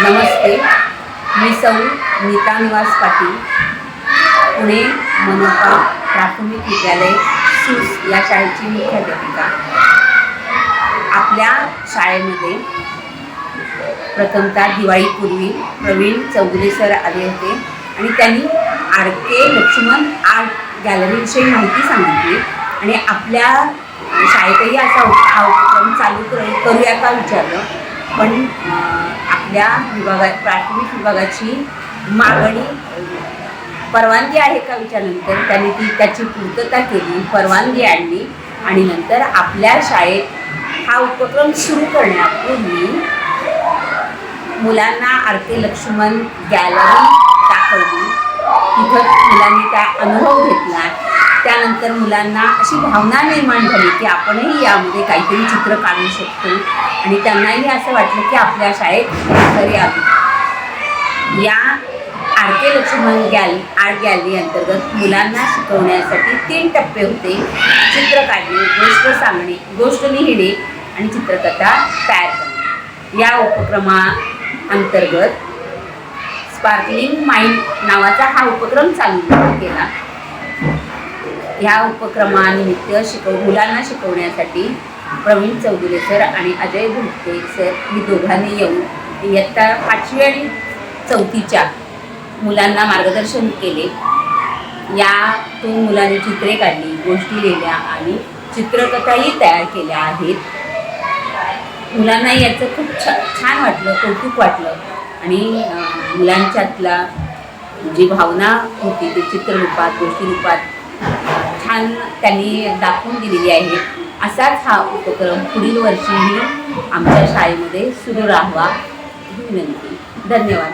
नमस्ते, मी सौ नीता निवास पाटील, पुणे मनपा प्राथमिक विद्यालय सूस या शाळेची मुख्याध्यापिका। आपल्या शाळेमध्ये प्रथमतः दिवाळीपूर्वी प्रवीण चौधरी सर आले होते आणि त्यांनी आर.के. लक्ष्मण आर्ट गॅलरीविषयी माहिती सांगितली आणि आपल्या शाळेतही असा हा उपक्रम चालू करूया का विचारलं, पण आपल्या विभागात प्राथमिक विभागाची मागणी परवानगी आहे का विचारल्यानंतर त्यांनी त्याची पूर्तता केली, परवानगी आणली आणि नंतर आपल्या शाळेत हा उपक्रम सुरू करण्यापूर्वी मुलांना आर.के. लक्ष्मण गॅलरी दाखवली। तिथं मुलांनी त्या अनुभव घेतला। त्यानंतर मुलांना अशी भावना निर्माण झाली की आपणही यामध्ये काहीतरी चित्र काढू शकतो आणि त्यांनाही असं वाटलं की आपल्या शाळेत खरी आली। या आर.के. लक्ष्मण आर्ट गॅलरी अंतर्गत मुलांना शिकवण्यासाठी 3 टप्पे होते: चित्र काढणे, गोष्ट सांगणे, गोष्ट लिहिणे आणि चित्रकथा तयार करणे। या उपक्रमाअंतर्गत स्पार्कलिंग माइंड नावाचा हा उपक्रम चालू केला। ह्या उपक्रमानिमित्त मुलांना शिकवण्यासाठी प्रवीण चौधरी सर आणि अजय भुलते सर ही दोघांनी येऊन इयत्ता 5वी आणि 4थीच्या मुलांना मार्गदर्शन केले। यातून मुलांनी चित्रे काढली, गोष्टी लिहिल्या आणि चित्रकथाही तयार केल्या आहेत। मुलांना याचं खूप छान वाटलं, कौतुक वाटलं आणि मुलांच्यातला जी भावना होती ती चित्ररूपात, गोष्टीरूपात छान त्यांनी दाखवून दिलेली आहे। असाच हा उपक्रम पुढील वर्षीही आमच्या शाळेमध्ये सुरू राहावा ही विनंती। धन्यवाद।